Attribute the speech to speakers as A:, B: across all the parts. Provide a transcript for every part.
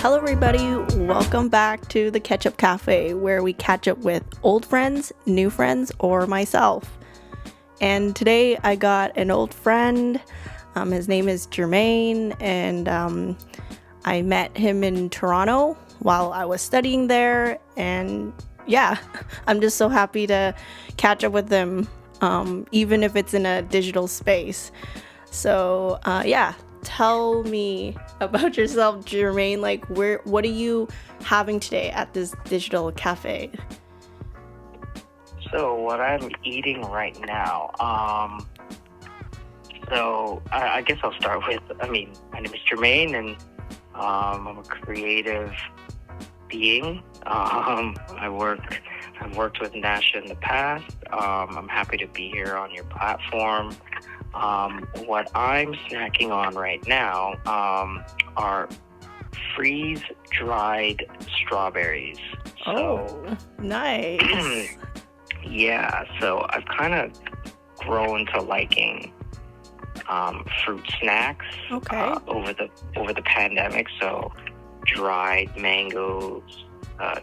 A: Hello everybody, welcome back to the Ketchup Café, where we catch up with old friends, new friends, or myself. And today I got an old friend. His name is Jermaine, and I met him in Toronto while I was studying there. And yeah, I'm just so happy to catch up with him, even if it's in a digital space. So yeah, tell me about yourself, Jermaine. Like, what are you having today at this digital cafe?
B: So what I'm eating right now, I guess I'll start with, my name is Jermaine, and I'm a creative being. I've worked with Nasha in the past. I'm happy to be here on your platform. What I'm snacking on right now are freeze-dried strawberries.
A: Oh, nice.
B: Yeah, so I've kind of grown to liking fruit snacks over the pandemic. So dried mangoes,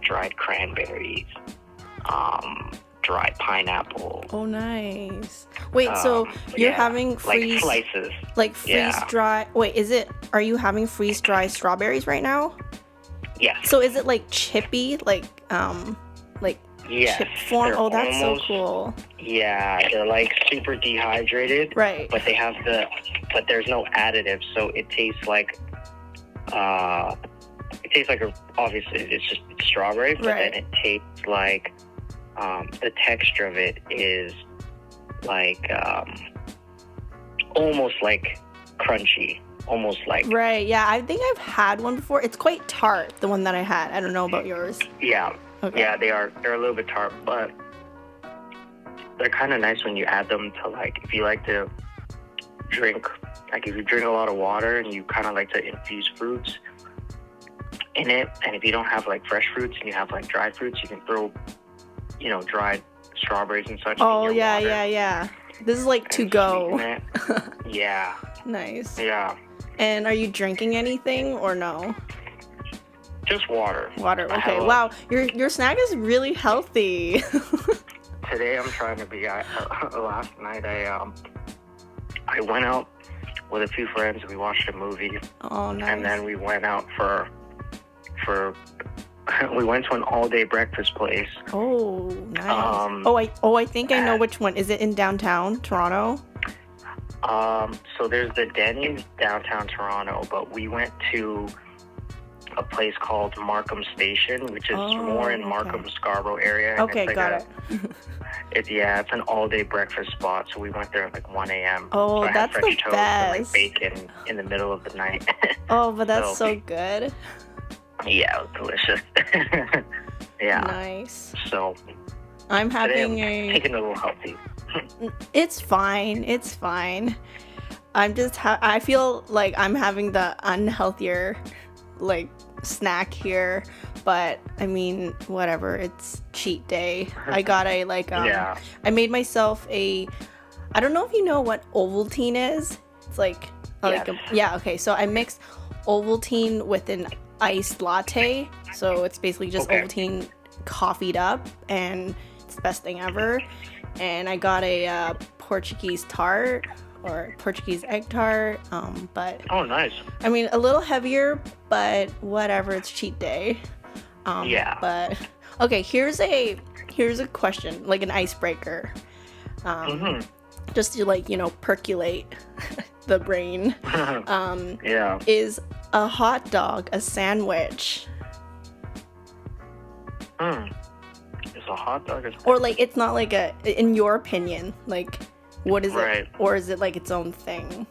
B: dried cranberries, dried pineapple.
A: Oh, nice. Wait, so you're having freeze
B: like slices,
A: like freeze-dry. Wait, are you having freeze-dry strawberries right now?
B: Yes.
A: So is it like chippy, like
B: yes,
A: chip form? Oh, that's
B: almost,
A: so cool.
B: Yeah, they're like super dehydrated.
A: Right.
B: But but there's no additives, so it tastes like obviously it's just strawberry, but
A: right.
B: then it tastes like the texture of it is like almost like crunchy, almost like.
A: Right. Yeah, I think I've had one before. It's quite tart, the one that I had. I don't know about yours.
B: Yeah.
A: Okay.
B: Yeah, they're a little bit tart, but they're kind of nice when you add them to, like, if you like to drink, like if you drink a lot of water and you kind of like to infuse fruits in it, and if you don't have like fresh fruits and you have like dried fruits, you can throw, dried strawberries and such.
A: Oh,
B: in your water.
A: yeah. This is like to go.
B: Yeah.
A: Nice.
B: Yeah.
A: And are you drinking anything or no?
B: Just water.
A: Water. Okay. Wow. Your snack is really healthy.
B: Today I'm trying to be. Last night I went out with a few friends. We watched a movie.
A: Oh, nice.
B: And then we went out for we went to an all-day breakfast place.
A: Oh, nice. I think I know which one. Is it in downtown Toronto?
B: So there's the Denny's downtown Toronto, but we went to a place called Markham Station, which is more in Markham, Scarborough area. And
A: okay,
B: it's like
A: got it.
B: It's an all-day breakfast spot, so we went there at like 1 a.m.
A: Oh,
B: so I
A: that's
B: had French
A: the
B: toast
A: best.
B: And, like, bacon in the middle of the night.
A: Oh, but that's so good.
B: Yeah, it was delicious. Yeah.
A: Nice.
B: So
A: I'm having
B: taking a little healthy.
A: It's fine. I'm just I feel like I'm having the unhealthier like snack here, but I mean, whatever, it's cheat day. I got I made myself I don't know if you know what Ovaltine is. It's like okay, so I mixed Ovaltine with an iced latte, so it's basically just Ovaltine coffeed up, and it's the best thing ever. And I got a Portuguese tart, or Portuguese egg tart, but
B: oh, nice.
A: I mean, a little heavier, but whatever, it's cheat day. But okay, here's a question, like an icebreaker, just to percolate the brain.
B: Yeah.
A: Is a hot dog a sandwich?
B: Is a hot dog a sandwich?
A: Or like it's not like in your opinion, like what is
B: right.
A: it? Or is it like its own thing?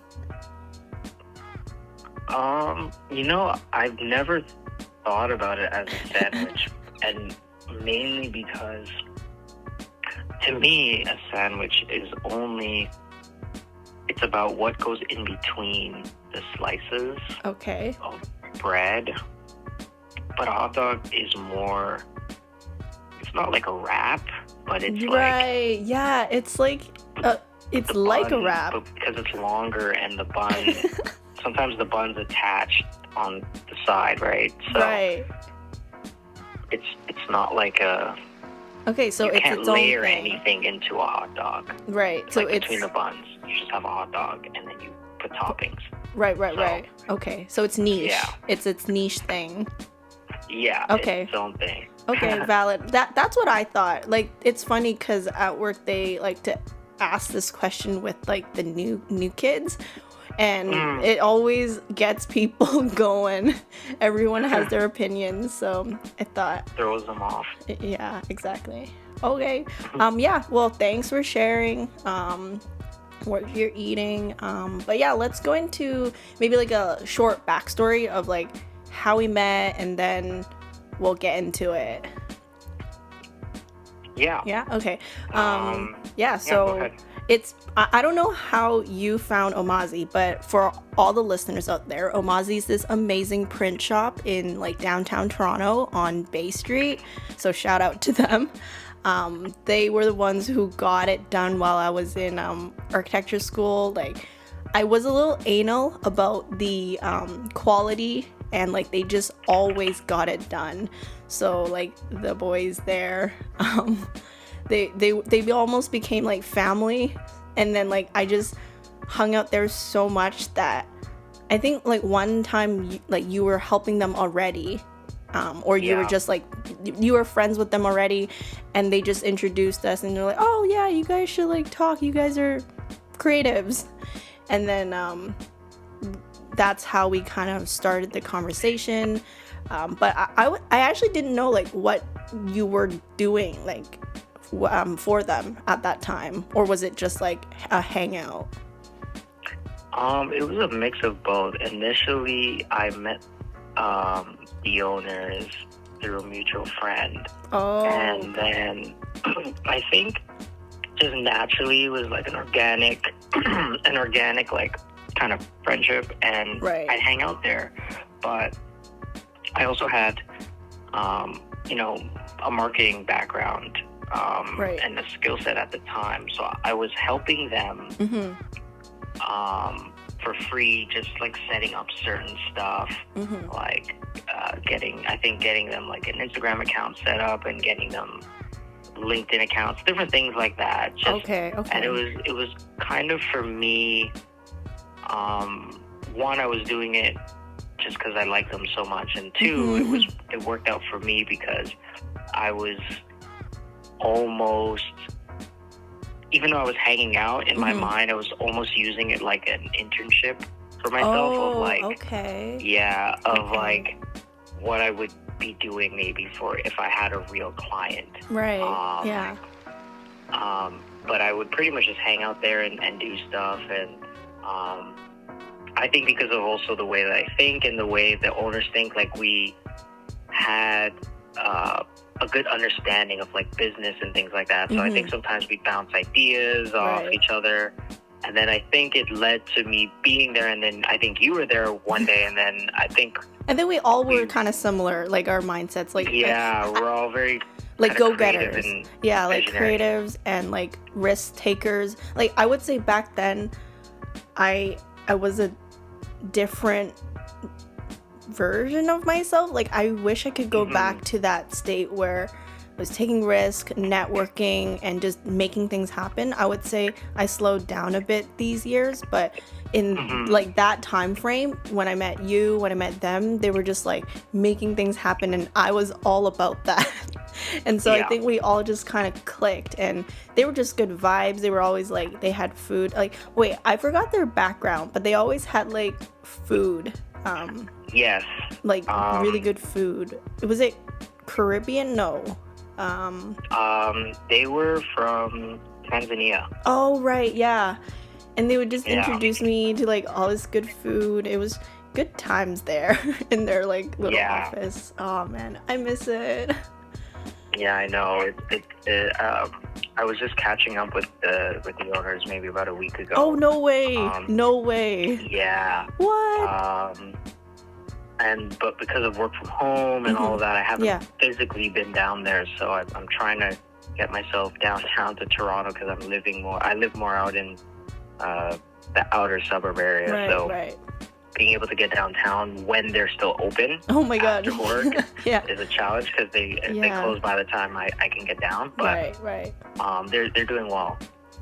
B: I've never thought about it as a sandwich, and mainly because to me a sandwich is it's about what goes in between the slices of bread. But a hot dog is more, it's not like a wrap, but it's
A: right. Yeah, it's like it's like a wrap,
B: but because it's longer and the bun sometimes the bun's attached on the side, right? So
A: Right.
B: it's not like
A: Okay, so
B: you
A: it's
B: can't
A: its own
B: layer
A: thing.
B: anything into a hot dog.
A: Right. So
B: Like
A: it's
B: between the buns, you just have a hot dog and then you put toppings.
A: right.
B: So,
A: Okay, so it's niche.
B: Yeah.
A: It's its niche thing.
B: Yeah,
A: Okay.
B: it's its own thing.
A: Okay, valid. That's what I thought. Like, it's funny because at work they like to ask this question with like the new kids, and it always gets people going. Everyone has their opinions, so I thought,
B: Throws them off.
A: yeah, exactly. Okay. Yeah. Well, thanks for sharing. What you're eating. But yeah, let's go into maybe like a short backstory of like how we met, and then we'll get into it.
B: Yeah.
A: Yeah. Okay.
B: Go
A: So
B: ahead.
A: it's I don't know how you found Omazi, but for all the listeners out there, Omazi is this amazing print shop in like downtown Toronto on Bay Street. So shout out to them. They were the ones who got it done while I was in architecture school. Like, I was a little anal about the quality, and like they just always got it done. So like the boys there, they almost became like family, and then like I just hung out there so much that I think like one time you were helping them already. Or you were just like, you were friends with them already, and they just introduced us, and they're like, oh yeah, you guys should like talk, you guys are creatives. And then that's how we kind of started the conversation. But I actually didn't know like what you were doing like for them at that time, or was it just like a hangout?
B: It was a mix of both. Initially, I met the owners through a mutual friend.
A: Oh.
B: And then I think just naturally it was like an organic like kind of friendship, and
A: Right.
B: I'd hang out there. But I also had a marketing background
A: Right.
B: and a skill set at the time. So I was helping them for free, just like setting up certain stuff, like getting them like an Instagram account set up and getting them LinkedIn accounts, different things like that. Just,
A: Okay.
B: And it was kind of for me. One, I was doing it just because I liked them so much, and two, it worked out for me because I was almost, even though I was hanging out in my mind, I was almost using it like an internship for myself. Of like, like what I would be doing maybe for if I had a real client.
A: Right.
B: But I would pretty much just hang out there and do stuff. And I think because of also the way that I think and the way the owners think, like we had a good understanding of like business and things like that. So I think sometimes we bounce ideas off each other. And then I think it led to me being there, and then I think you were there one day, and then I think...
A: And then we all were kind of similar, like our mindsets. Like
B: we're all very...
A: like go-getters. Like
B: visionary.
A: Creatives and like risk takers. Like I would say back then, I was a different version of myself. Like I wish I could go back to that state where I was taking risk, networking, and just making things happen. I would say I slowed down a bit these years, but in like that time frame, when I met you, when I met them, they were just like making things happen, and I was all about that. And so I think we all just kind of clicked, and they were just good vibes. They were always like, they had food. Like, wait, I forgot their background, but they always had like food.
B: Yes.
A: Like really good food. Was it Caribbean? No.
B: They were from Tanzania.
A: Oh, right, yeah. And they would just introduce me to like all this good food. It was good times there in their like little office. Oh man, I miss it.
B: Yeah, I know. I was just catching up with the owners maybe about a week ago.
A: Oh, no way. No way.
B: Yeah.
A: What?
B: But because of work from home and all of that, I haven't physically been down there. So I'm trying to get myself downtown to Toronto because I live more out in the outer suburb area.
A: Right, right.
B: being able to get downtown when they're still open.
A: Oh my God.
B: After work
A: Yeah.
B: is a challenge because they close by the time I can get down. But
A: right.
B: They're doing well.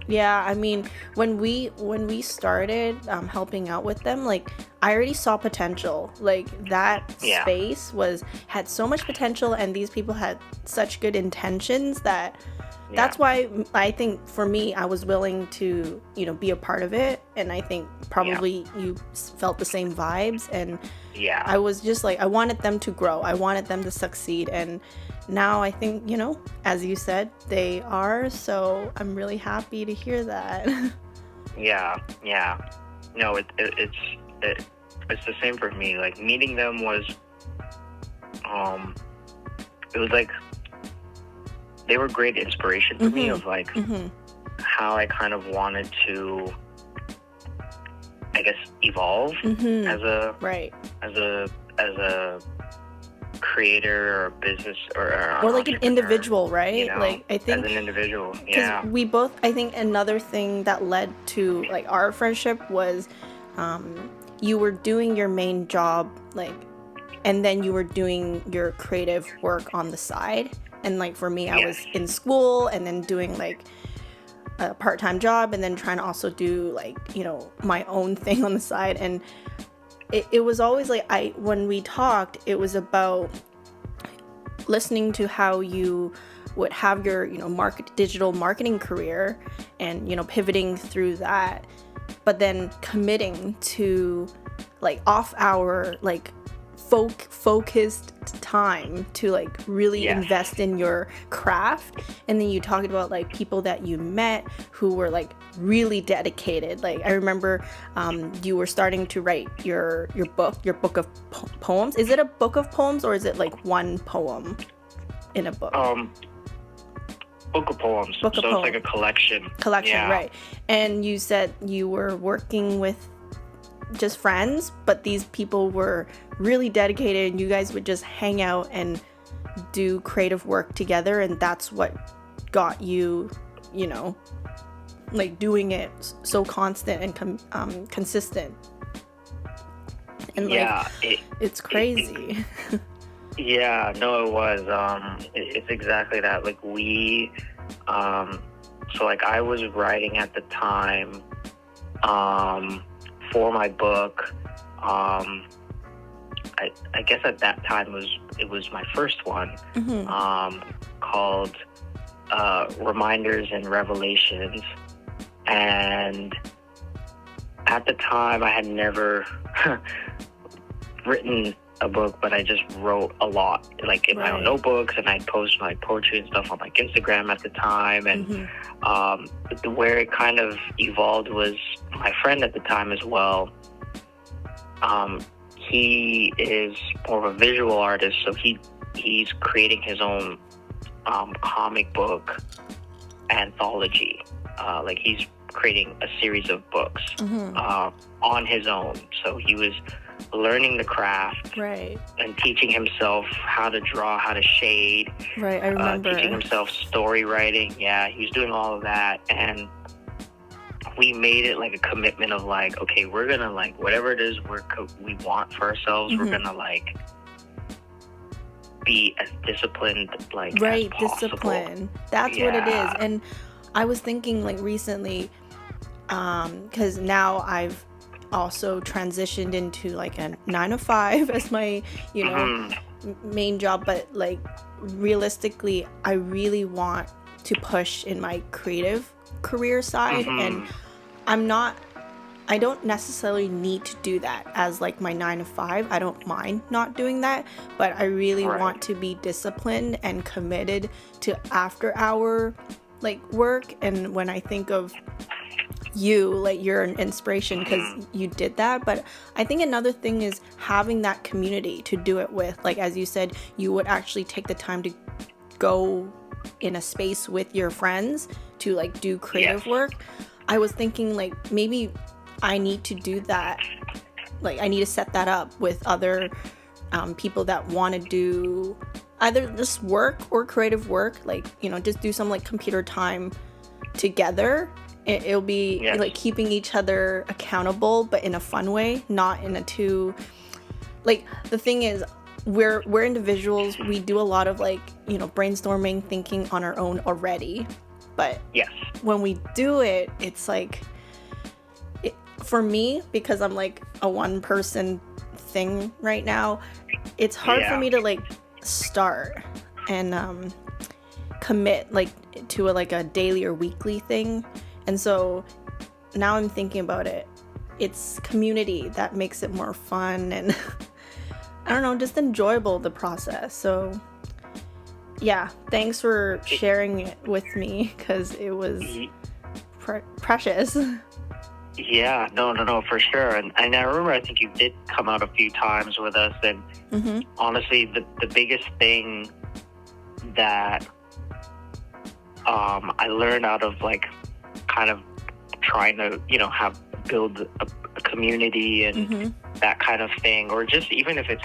A: Yeah, I mean, when we started helping out with them, like I already saw potential. Like that space had so much potential, and these people had such good intentions that that's why I think for me, I was willing to, be a part of it, and I think probably you felt the same vibes, and I was just like, I wanted them to grow, I wanted them to succeed, and now I think, as you said, they are, so I'm really happy to hear that.
B: Yeah. No, it's the same for me. Like meeting them was, it was like they were great inspiration for me of like how I kind of wanted to, I guess, evolve as a creator or business or
A: like an individual, right? Like I think
B: as an individual,
A: we both, I think another thing that led to like our friendship was you were doing your main job, like, and then you were doing your creative work on the side, and like for me, I was in school and then doing like a part-time job and then trying to also do like, my own thing on the side. And it was always like, when we talked, it was about listening to how you would have your, digital marketing career and, pivoting through that, but then committing to like off hour, like focused time to like really invest in your craft. And then you talked about like people that you met who were like really dedicated. Like I remember you were starting to write your book of poems. Is it a book of poems or is it like one poem in a book?
B: Book of poems. It's like a collection,
A: right? And you said you were working with just friends, but these people were really dedicated, and you guys would just hang out and do creative work together, and that's what got you, like doing it so constant and consistent. And it's crazy.
B: No, it was. It's exactly that. Like we, so like I was writing at the time, for my book. I guess at that time it was my first one, called Reminders and Revelations. And at the time I had never written a book, but I just wrote a lot, like in my own notebooks, and I'd post my poetry and stuff on like Instagram at the time. And where it kind of evolved was my friend at the time as well. He is more of a visual artist, so he's creating his own comic book anthology. Like he's creating a series of books on his own. So he was learning the craft, and teaching himself how to draw, how to shade.
A: I remember.
B: Teaching himself story writing. Yeah, he was doing all of that, and we made it like a commitment of like, okay, we're gonna like whatever it is we want for ourselves, we're gonna like be as disciplined like as possible.
A: Discipline. That's what it is. And I was thinking like recently, because now I've also transitioned into like a 9-to-5 as my main job, but like realistically I really want to push in my creative career side, and I don't necessarily need to do that as like my 9-to-5. I don't mind not doing that, but I really want to be disciplined and committed to after hour like work. And when I think of you, like you're an inspiration because you did that. But I think another thing is having that community to do it with. Like as you said, you would actually take the time to go in a space with your friends to like do creative work. I was thinking like maybe I need to do that. Like I need to set that up with other people that want to do either just work or creative work, like just do some like computer time together It'll be
B: Yes.
A: like keeping each other accountable, but in a fun way, not in a too, like, the thing is, we're individuals. We do a lot of, like, you know, brainstorming, thinking on our own already, but
B: Yes.
A: when we do it, it's like, for me, because I'm like a one person thing right now, it's hard for
B: Yeah.
A: me to like start and commit like to a daily or weekly thing. And so now I'm thinking about it, it's community that makes it more fun and I don't know, just enjoyable, the process. So yeah, thanks for sharing it with me, because it was precious.
B: Yeah, no, for sure. And I remember, I think you did come out a few times with us, and honestly, the biggest thing that I learned out of like kind of trying to, you know, build a community and that kind of thing, or just even if it's,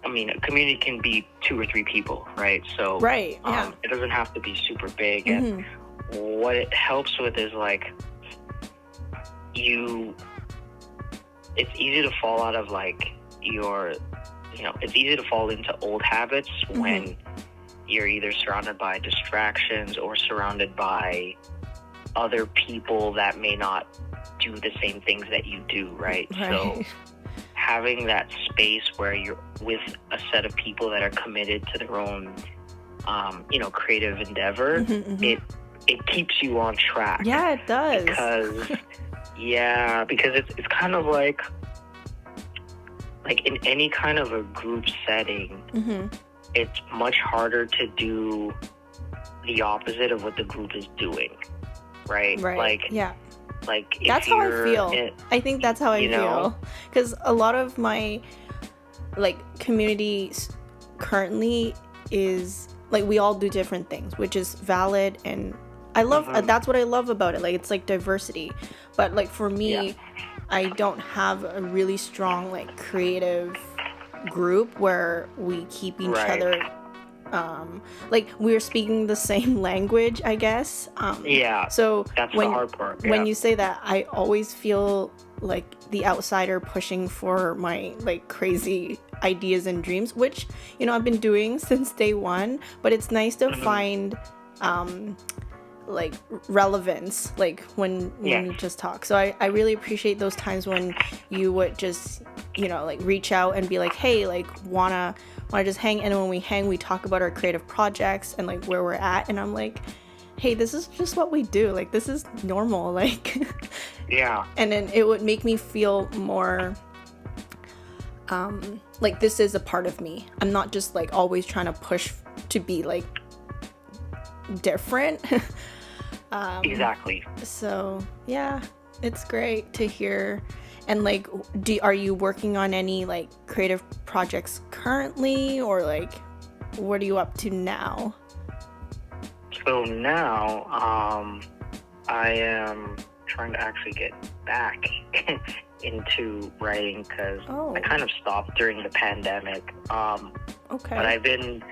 B: I mean, a community can be 2 or 3 people, right? So
A: right, yeah.
B: It doesn't have to be super big. And what it helps with is like, it's easy to fall out of like it's easy to fall into old habits when you're either surrounded by distractions or surrounded by other people that may not do the same things that you do, right? So having that space where you're with a set of people that are committed to their own, creative endeavor, it keeps you on track.
A: Yeah, it does.
B: Because it's kind of like in any kind of a group setting, it's much harder to do the opposite of what the group is doing, right?
A: Right.
B: Like
A: that's how I feel. I think that's how I feel, because a lot of my like community currently is like, we all do different things, which is valid, and I love that's what I love about it. Like, it's like diversity. But like for me, I don't have a really strong like creative group where we keep each other like we're speaking the same language, I guess. So
B: that's the hard part.
A: When you say that, I always feel like the outsider pushing for my like crazy ideas and dreams, which, you know, I've been doing since day one, but it's nice to find like relevance, like when you just talk. So I really appreciate those times when you would just, you know, like reach out and be like, hey, like wanna just hang, and when we hang, we talk about our creative projects and like where we're at, and I'm like, hey, this is just what we do, like this is normal, like and then it would make me feel more like this is a part of me. I'm not just like always trying to push to be like different.
B: Exactly.
A: So yeah, it's great to hear. And like, are you working on any like creative projects currently, or like what are you up to now?
B: So now I am trying to actually get back into writing, because I kind of stopped during the pandemic.
A: Okay.
B: But I've been,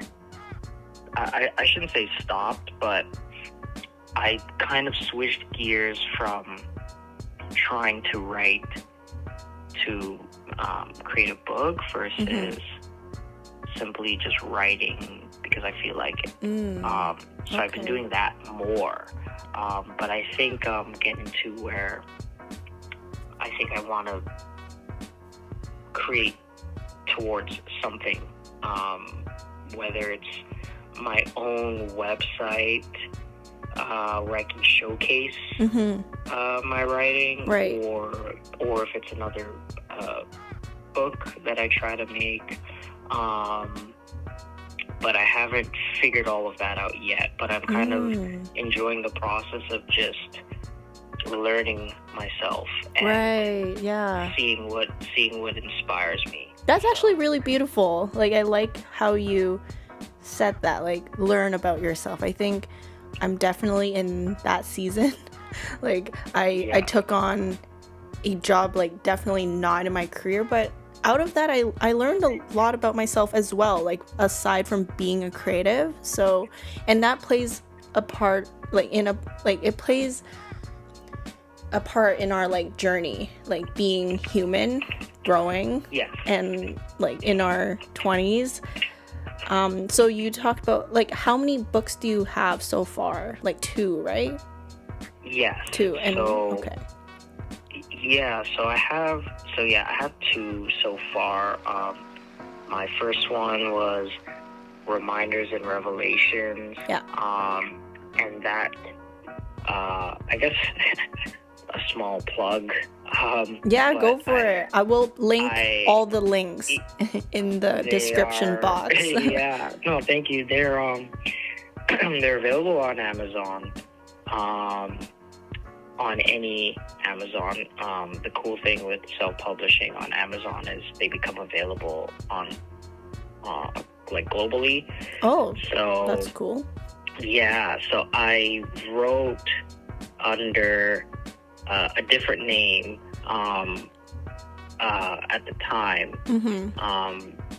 B: I shouldn't say stopped, but I kind of switched gears from trying to write to create a book versus simply just writing, because I feel like it. So I've been doing that more. But I think I'm getting to where I think I want to create towards something, whether it's my own website, where I can showcase my writing, or if it's another book that I try to make. But I haven't figured all of that out yet. But I'm kind of enjoying the process of just learning myself and seeing what inspires me.
A: That's actually really beautiful. Like, I like how you said that, like, learn about yourself. I think I'm definitely in that season. Like, I took on a job, like, definitely not in my career, but out of that, I learned a lot about myself as well, like, aside from being a creative. So, and that plays a part, like, it plays a part in our like journey, like being human, growing,
B: Yes.
A: and like in our 20s. So you talked about like how many books do you have so far? Like 2, right?
B: Yes.
A: 2. And okay.
B: Yeah, I have 2 so far. My first one was Reminders and Revelations.
A: Yeah.
B: And that, I guess, a small plug.
A: Yeah, go for it. I will link all the links in the description box.
B: Yeah. No, thank you. They're they're available on Amazon. On any Amazon. The cool thing with self-publishing on Amazon is they become available on like globally.
A: Oh,
B: so
A: that's cool.
B: Yeah, so I wrote under a different name at the time,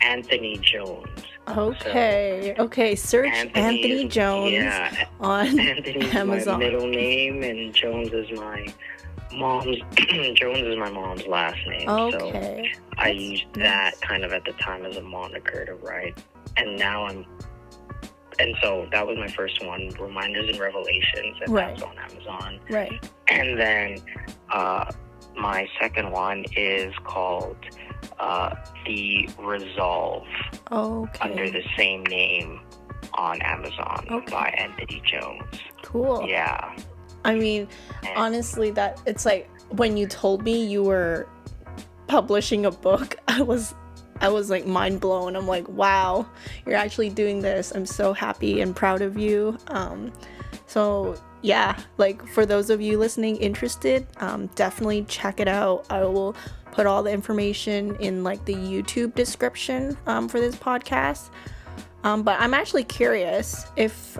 B: Anthony Jones.
A: Okay. Search Anthony Jones on
B: Anthony's
A: Amazon.
B: My middle name, and Jones is my mom's. Jones is my mom's last name.
A: Okay.
B: So I used that kind of at the time as a moniker to write, and so that was my first one, Reminders and Revelations, and that was on Amazon.
A: Right.
B: And then my second one is called The Resolve, under the same name on Amazon by Anthony Jones.
A: Cool.
B: Yeah.
A: I mean, honestly, that it's like when you told me you were publishing a book, I was like mind blown. I'm like, wow, you're actually doing this. I'm so happy and proud of you. So yeah, like for those of you listening interested, definitely check it out. I will put all the information in like the YouTube description for this podcast. But I'm actually curious if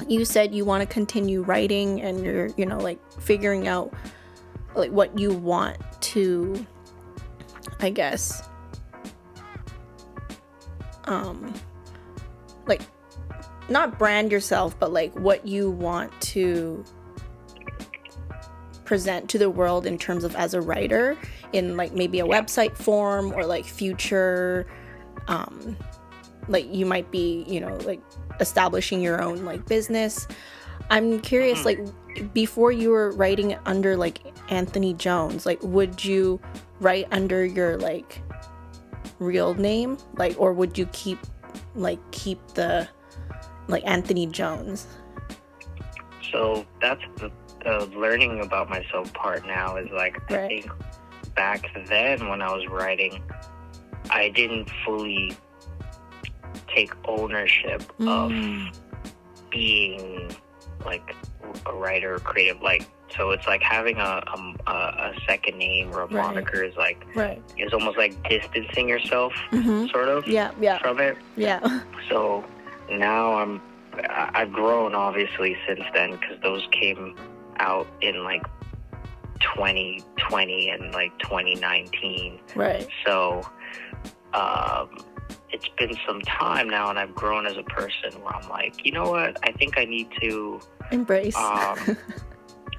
A: you said you want to continue writing and you're, like figuring out like what you want to, I guess, like not brand yourself, but like what you want to present to the world in terms of as a writer in like maybe a website form or like future, like you might be, like establishing your own like business. I'm curious, like before you were writing under like Anthony Jones, like would you write under your like real name, like, or would you keep the like Anthony Jones?
B: So that's the learning about myself part now is like, I think back then when I was writing, I didn't fully take ownership of being like a writer or creative, like, so it's like having a second name or a moniker is like is almost like distancing yourself sort of from it. So now I've grown obviously since then, because those came out in like 2020 and like 2019. So it's been some time now, and I've grown as a person where I'm like, you know what, I think I need to
A: embrace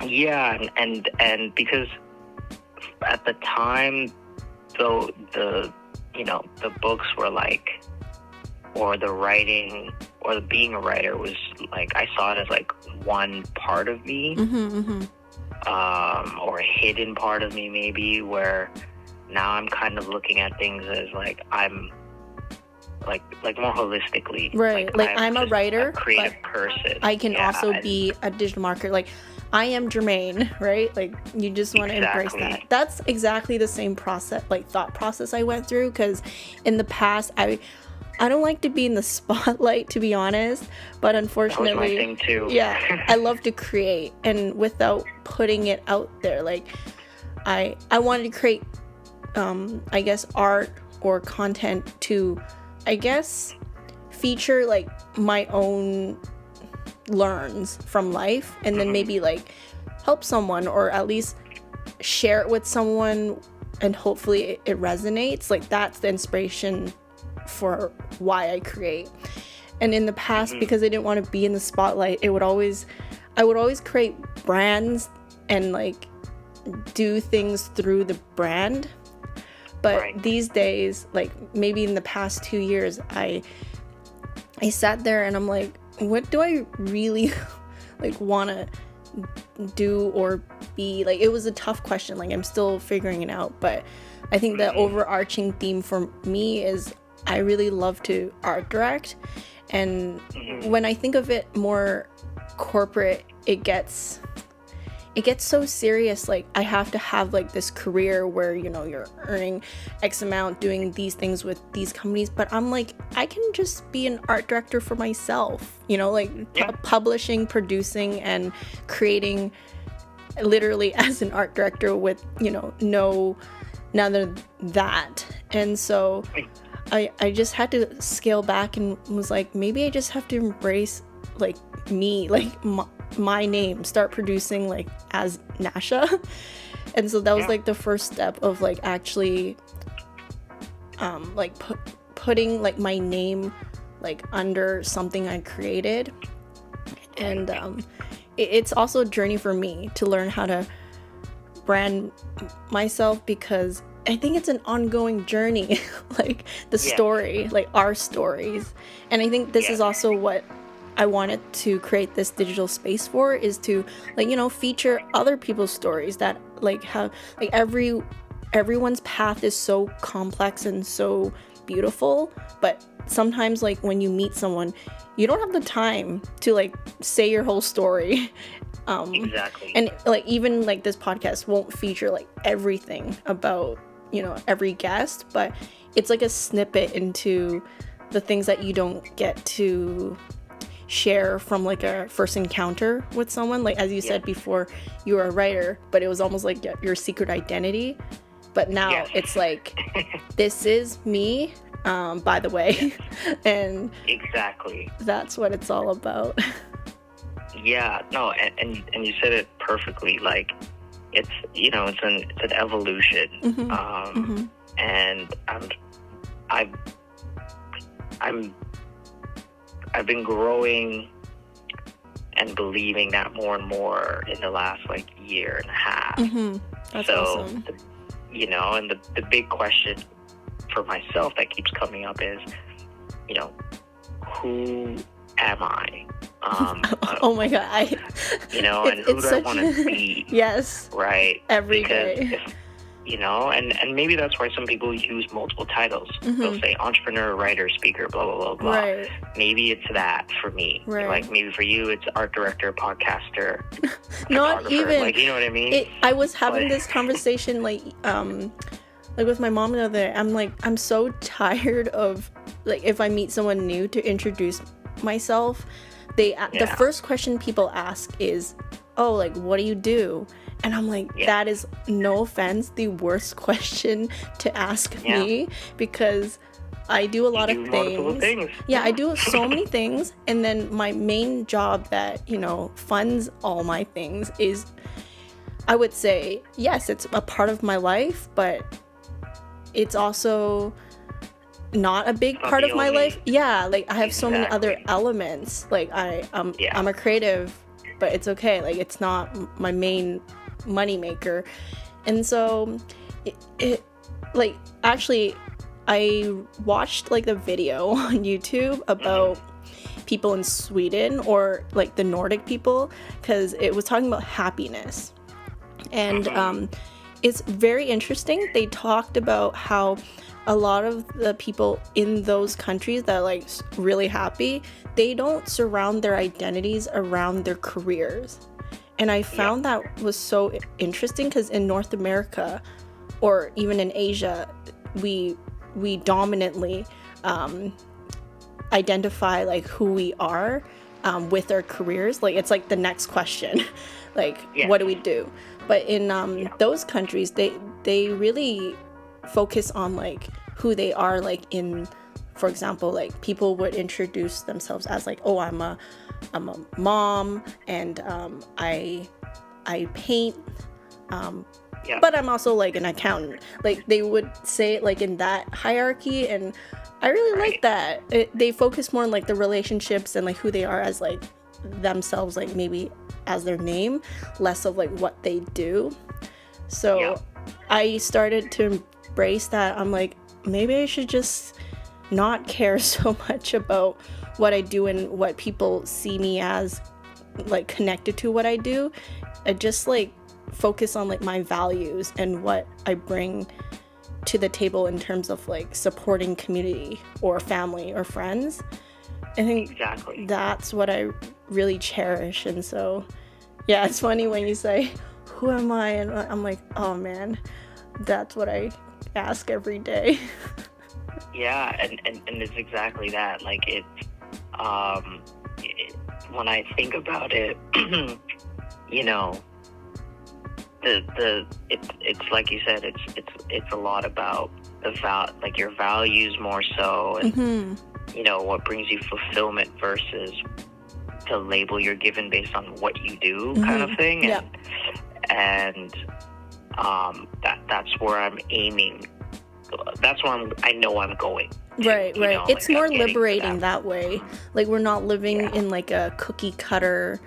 B: and because at the time, though, the books were like, or the writing or being a writer was like, I saw it as like one part of me, or a hidden part of me maybe, where now I'm kind of looking at things as like I'm like more holistically.
A: Like I'm a writer,
B: a creative person.
A: I can also be a digital marketer. Like I am Jermaine, right? Like you just want to embrace that. That's exactly the same process, like thought process I went through, because in the past I don't like to be in the spotlight, to be honest, but unfortunately,
B: that was my thing too.
A: I love to create, and without putting it out there, like I wanted to create I guess art or content to, I guess, feature like my own learns from life, and then maybe like help someone, or at least share it with someone, and hopefully it resonates. Like that's the inspiration for why I create. And in the past, because I didn't want to be in the spotlight, I would always create brands and like do things through the brand. But these days, like maybe in the past 2 years, I sat there and I'm like, what do I really like want to do or be? Like, it was a tough question. Like, I'm still figuring it out. But I think the overarching theme for me is I really love to art direct. And when I think of it more corporate, it gets so serious. Like, I have to have like this career where, you know, you're earning X amount doing these things with these companies. But I'm like, I can just be an art director for myself, you know, like publishing, producing, and creating literally as an art director with, you know, none of that. And so I just had to scale back and was like, maybe I just have to embrace like me, like my name, start producing like as Nasha. And so that was like the first step of like actually like putting like my name like under something I created. And it's also a journey for me to learn how to brand myself, because I think it's an ongoing journey, like the story, like our stories. And I think this is also what I wanted to create this digital space for, is to like, you know, feature other people's stories that like have like everyone's path is so complex and so beautiful, but sometimes like when you meet someone, you don't have the time to like say your whole story.
B: Exactly.
A: And like even like this podcast won't feature like everything about, you know, every guest, but it's like a snippet into the things that you don't get to share from like a first encounter with someone. Like, as you said before, you were a writer, but it was almost like your secret identity. But now it's like, this is me, by the way. And
B: exactly,
A: that's what it's all about.
B: Yeah, no, and you said it perfectly. Like, it's, you know, it's an evolution. And I've been growing and believing that more and more in the last like year and a half.
A: That's
B: so
A: awesome.
B: You know, and the big question for myself that keeps coming up is, you know, who am I?
A: Oh my god,
B: you know, and who do I want to be?
A: Yes,
B: right.
A: Every day.
B: You know, and maybe that's why some people use multiple titles. They'll say entrepreneur, writer, speaker, blah, blah, blah, blah.
A: Right.
B: Maybe it's that for me.
A: Right.
B: Like, maybe for you, it's art director, podcaster,
A: not even.
B: Like, you know what I mean?
A: I was having this conversation, like with my mom the other day. I'm like, I'm so tired of, like, if I meet someone new to introduce myself, the first question people ask is, oh, like, what do you do? And I'm like, that is, no offense, the worst question to ask me, because I do a lot of things. Yeah, I do so many things. And then my main job that, you know, funds all my things is, I would say, yes, it's a part of my life, but it's also not a big part of my life. Yeah, like, I have so many other elements. Like, I'm a creative, but it's okay. Like, it's not my main money maker. And so it like, actually, I watched like the video on YouTube about people in Sweden, or like the Nordic people, because it was talking about happiness. And it's very interesting. They talked about how a lot of the people in those countries that are like really happy, they don't surround their identities around their careers. And I found that was so interesting, because in North America, or even in Asia, we dominantly identify like who we are with our careers. Like, it's like the next question, like, what do we do? But in those countries, they really focus on like who they are. Like, in, for example, like, people would introduce themselves as like, oh, I'm a mom, and I paint, but I'm also like an accountant. Like, they would say it like in that hierarchy, and I really like that. They focus more on like the relationships and like who they are as like themselves, like maybe as their name, less of like what they do. So I started to embrace that. I'm like, maybe I should just not care so much about what I do and what people see me as, like connected to what I do. I just like focus on like my values and what I bring to the table in terms of like supporting community or family or friends. I think that's what I really cherish. And so, yeah, it's funny when you say, who am I? And I'm like, oh man, that's what I ask every day.
B: Yeah, and it's exactly that. Like when I think about it, you know, it's like you said, it's a lot about like your values more so, and you know, what brings you fulfillment versus the label you're given based on what you do, kind of thing. And that's where I'm aiming. That's where I know I'm going.
A: Right. Know, it's like more liberating that way. Like we're not living in like a cookie cutter,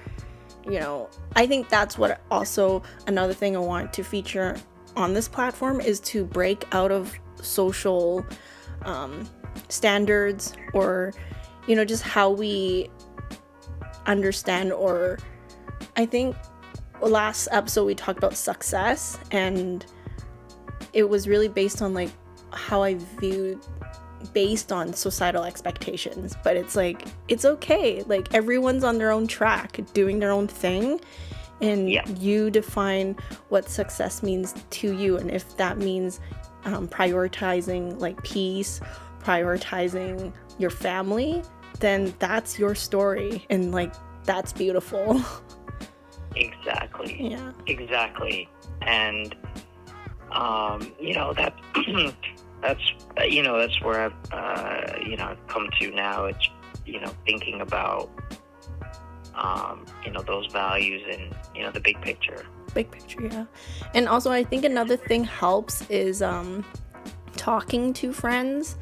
A: you know. I think that's what also another thing I want to feature on this platform is to break out of social standards, or, you know, just how we understand. Or I think last episode we talked about success, and it was really based on like how I viewed based on societal expectations. But it's like, it's okay, like everyone's on their own track doing their own thing, and you define what success means to you. And if that means prioritizing like peace, prioritizing your family, then that's your story, and like that's beautiful.
B: Exactly.
A: Yeah.
B: Exactly. And you know, that's you know, that's where I've you know, come to now. It's, you know, thinking about you know, those values and, you know, the big picture.
A: Yeah. And also I think another thing helps is talking to friends.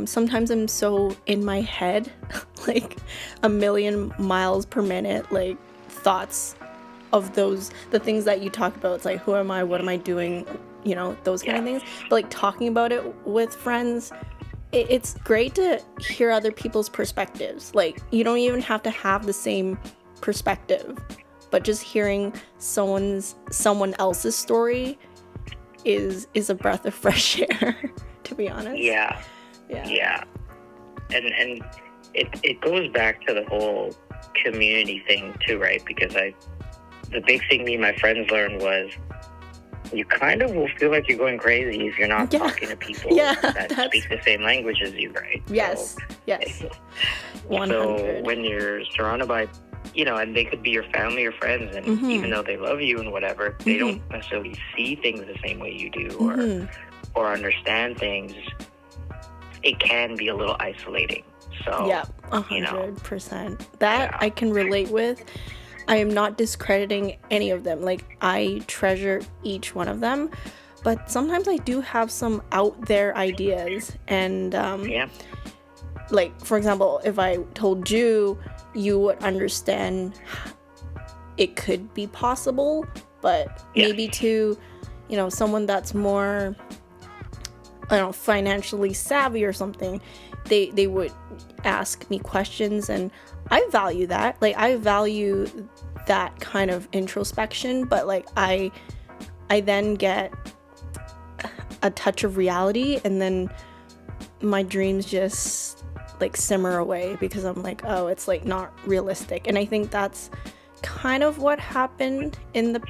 A: Sometimes I'm so in my head, like a million miles per minute, like thoughts of the things that you talk about. It's like, who am I? What am I doing? You know, those kind of things. But like talking about it with friends, it's great to hear other people's perspectives. Like you don't even have to have the same perspective, but just hearing someone else's story is a breath of fresh air, to be honest.
B: Yeah. And it goes back to the whole community thing too, right? Because the big thing me and my friends learned was, you kind of will feel like you're going crazy if you're not talking to people that speak the same language as you, right?
A: Yes. 100.
B: So when you're surrounded by, you know, and they could be your family or friends, and even though they love you and whatever, they don't necessarily see things the same way you do, or understand things. It can be a little isolating. So
A: 100%. That I can relate with. I am not discrediting any of them. Like, I treasure each one of them, but sometimes I do have some out there ideas. And like, for example, if I told you, you would understand it could be possible, but maybe to, you know, someone that's more, I don't know, financially savvy or something, they would ask me questions, and I value that. Like, I value that kind of introspection, but like I then get a touch of reality, and then my dreams just like simmer away because I'm like, oh, it's like not realistic. And I think that's kind of what happened in the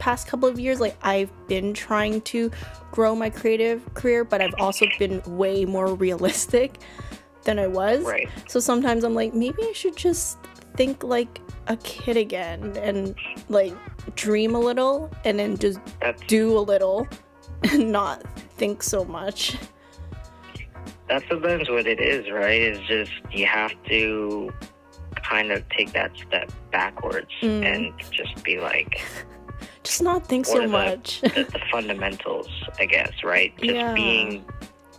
A: past couple of years. Like, I've been trying to grow my creative career, but I've also been way more realistic than I was.
B: Right.
A: So sometimes I'm like, maybe I should just think like a kid again, and like dream a little, and then just do a little and not think so much.
B: That's sometimes what it is, right? It's just, you have to kind of take that step backwards and just be like,
A: just not think so much.
B: the fundamentals, I guess, right? Just being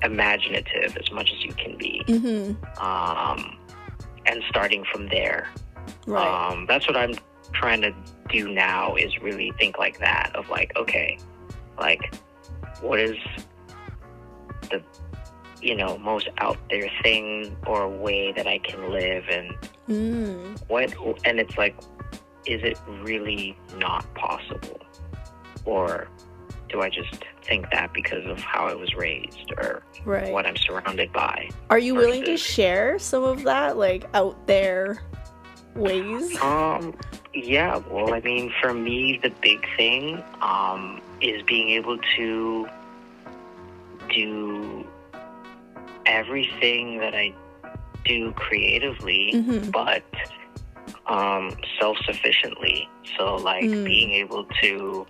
B: imaginative as much as you can be, and starting from there.
A: Right.
B: That's what I'm trying to do now, is really think like that, of like, okay, like, what is the, most out there thing or way that I can live, and and it's like, is it really not possible? Or do I just think that because of how I was raised or what I'm surrounded by?
A: Are you willing to share some of that, like, out there ways?
B: Yeah, well, I mean, for me, the big thing is being able to do everything that I do creatively, but self-sufficiently. So, like, being able to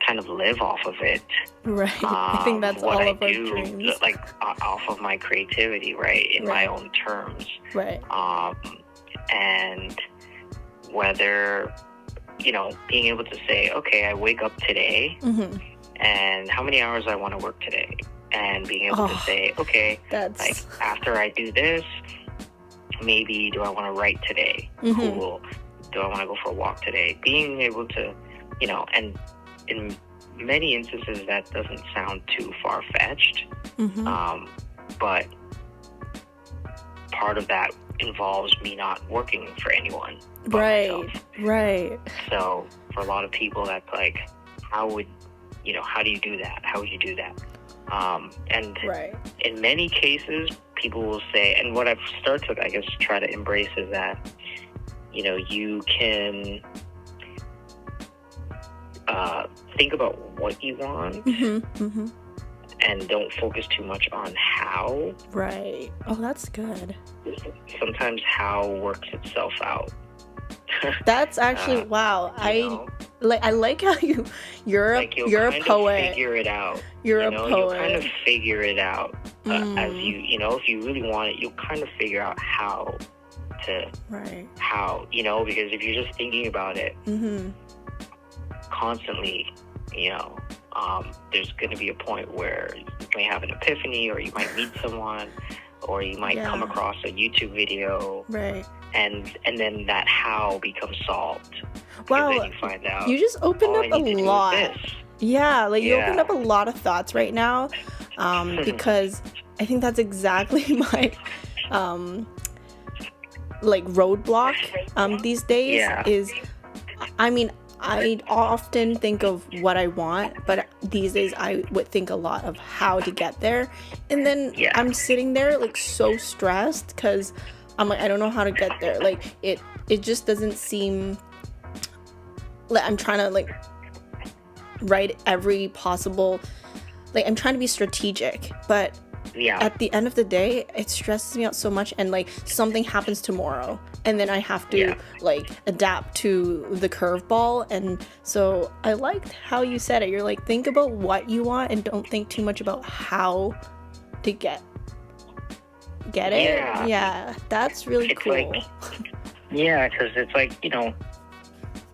B: kind of live off of it.
A: Right. I think that's all of our dreams.
B: Like, off of my creativity, right? In my own terms.
A: Right.
B: And whether, being able to say, okay, I wake up today, and how many hours I want to work today. And being able to say, okay, like, after I do this, maybe do I want to write today? Cool. Do I want to go for a walk today? Being able to, and in many instances that doesn't sound too far-fetched, but part of that involves me not working for anyone but myself.
A: Right.
B: So for a lot of people, that's like, how do you do that? How would you do that? And in many cases, people will say, and what I've started to, I guess, try to embrace is that, you can think about what you want, and don't focus too much on how.
A: Right. Oh, that's good.
B: Sometimes how works itself out.
A: That's actually wow. I like how you're
B: like,
A: a poet.
B: Figure it out.
A: You're a poet.
B: You'll kind of figure it out as if you really want it, you'll kind of figure out how to because if you're just thinking about it constantly, there's going to be a point where you may have an epiphany, or you might meet someone, or you might come across a YouTube video, and then that how becomes solved.
A: Wow,
B: then you find out,
A: you just opened up a lot. Yeah, like you opened up a lot of thoughts right now, because I think that's exactly my like roadblock these days. Is, I mean, I often think of what I want, but these days I would think a lot of how to get there. And then I'm sitting there like so stressed because I'm like, I don't know how to get there. Like it just doesn't seem like I'm trying to like write every possible, like I'm trying to be strategic, but at the end of the day, it stresses me out so much, and like something happens tomorrow, and then I have to like adapt to the curveball. And so I liked how you said it. You're like, think about what you want and don't think too much about how to get it. Yeah, that's really cool.
B: Like, because it's like, and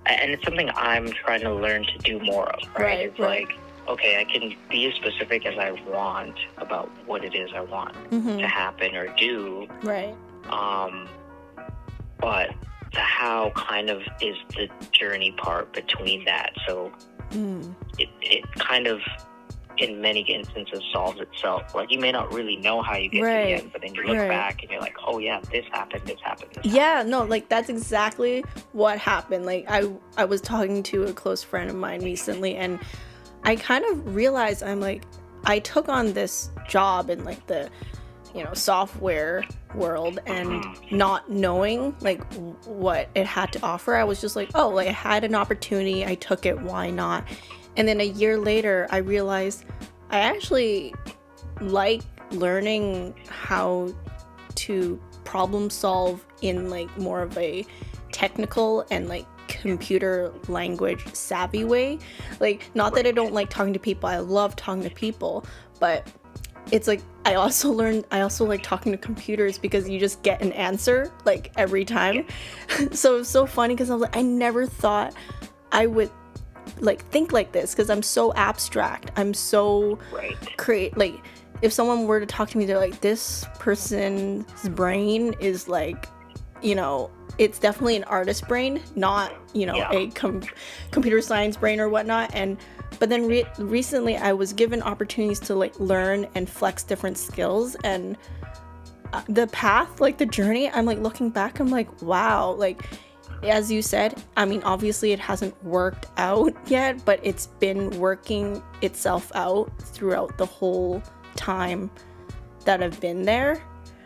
B: it's something I'm trying to learn to do more of, right? It's like, okay, I can be as specific as I want about what it is I want to happen or do.
A: Right.
B: But the how kind of is the journey part between that. So it kind of, in many instances, solves itself. Like, you may not really know how you get to the end, but then you look back and you're like, oh yeah, this happened.
A: No, like that's exactly what happened. Like I was talking to a close friend of mine recently, and I kind of realized, I'm like, I took on this job in like the, software world, and not knowing like what it had to offer, I was just like, oh, like I had an opportunity, I took it, why not? And then a year later, I realized I actually like learning how to problem solve in like more of a technical and like computer language savvy way. Like, not that I don't like talking to people, I love talking to people, but it's like I also like talking to computers because you just get an answer like every time. So it's so funny because I was like, I never thought I would like think like this, because I'm so abstract, I'm so like if someone were to talk to me, they're like, this person's brain is like, it's definitely an artist brain, not, a computer science brain or whatnot. But then recently I was given opportunities to like learn and flex different skills, and the path, like the journey, I'm like looking back, I'm like, wow, like as you said, I mean, obviously it hasn't worked out yet, but it's been working itself out throughout the whole time that I've been there.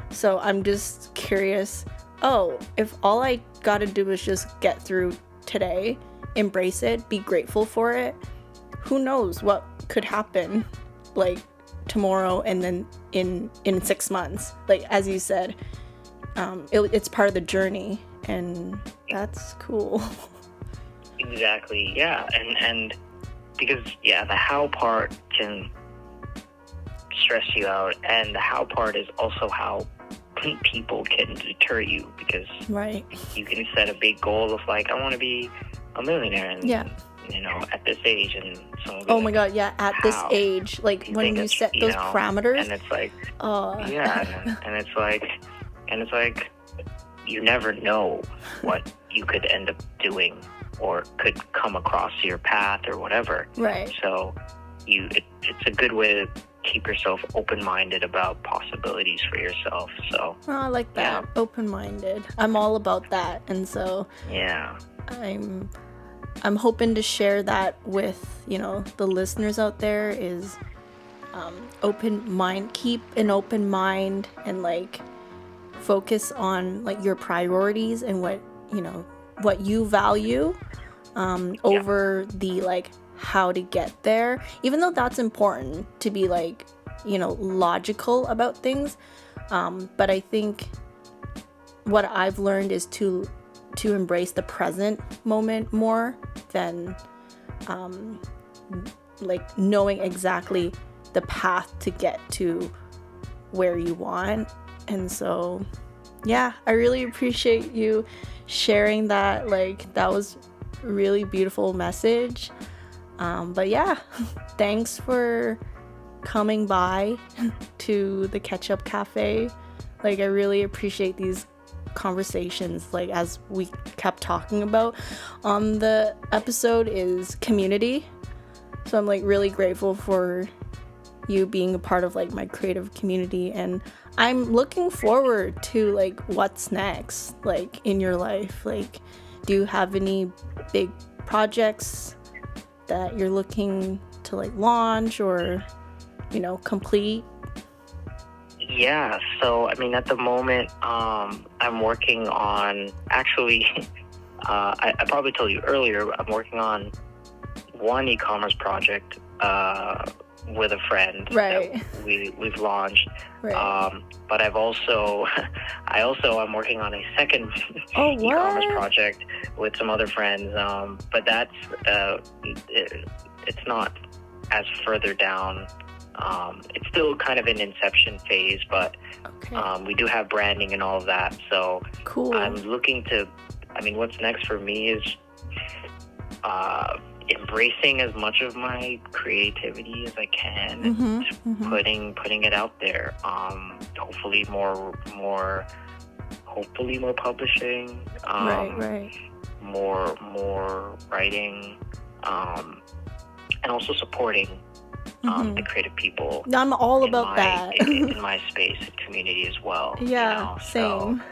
A: So I'm just curious, if all I gotta do is just get through today, embrace it, be grateful for it, who knows what could happen like tomorrow and then in 6 months. Like as you said, it's part of the journey, and that's cool.
B: Exactly, yeah. And because, the how part can stress you out, and the how part is also how people can deter you, because
A: right,
B: you can set a big goal of like, I want to be a millionaire, and at this age, and
A: oh my god, yeah, at this age, like when you set those parameters,
B: and it's like, and it's like you never know what you could end up doing or could come across your path or whatever.
A: Right.
B: So it's a good way to keep yourself open-minded about possibilities for yourself. So
A: I like that. Yeah. Open-minded. I'm all about that. And so I'm hoping to share that with, the listeners out there, is keep an open mind, and like focus on like your priorities and what you value over the like how to get there, even though that's important to be like, logical about things. But I think what I've learned is to embrace the present moment more than like knowing exactly the path to get to where you want. And so I really appreciate you sharing that. Like that was a really beautiful message. But thanks for coming by to the Ketchup Café. Like I really appreciate these conversations, like as we kept talking about on the episode, is community. So I'm like really grateful for you being a part of like my creative community, and I'm looking forward to like what's next, like in your life. Like, do you have any big projects that you're looking to like launch or complete?
B: Yeah, so I mean, at the moment, I'm working on, actually, I probably told you earlier, I'm working on one e-commerce project with a friend,
A: right,
B: that we've launched.
A: Right.
B: But I'm working on a second e-commerce project with some other friends. But that's it's not as further down. It's still kind of an inception phase, but we do have branding and all of that. So
A: cool.
B: I'm looking to, what's next for me is embracing as much of my creativity as I can, putting it out there. Hopefully more publishing.
A: Right.
B: More writing, and also supporting the creative people.
A: I'm all about that.
B: in my space and community as well.
A: Yeah, same.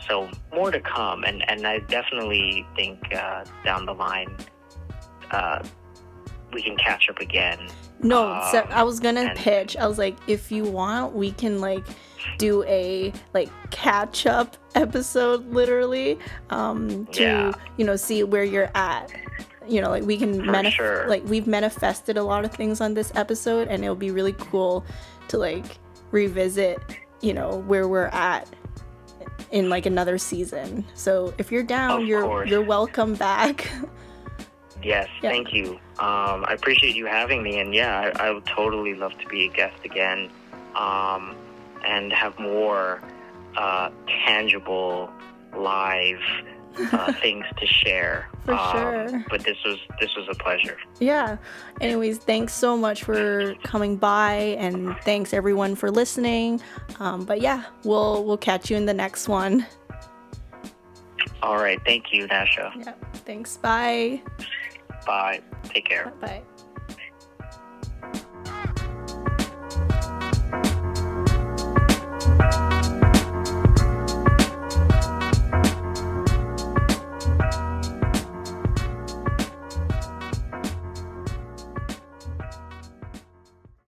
B: So more to come, and I definitely think down the line we can catch up again.
A: No, so I was gonna pitch. I was like, if you want, we can like do a like catch up episode, literally, to see where you're at. Like we can like we've manifested a lot of things on this episode, and it'll be really cool to like revisit, where we're at in like another season. So if you're down, you're welcome back.
B: Yes, thank you. I appreciate you having me, and I would totally love to be a guest again, and have more tangible, live things to share.
A: For sure.
B: But this was a pleasure.
A: Yeah. Anyways, thanks so much for coming by, and thanks everyone for listening. But we'll catch you in the next one.
B: All right. Thank you, Nasha.
A: Yeah. Thanks. Bye.
B: Bye. Take care.
A: Bye.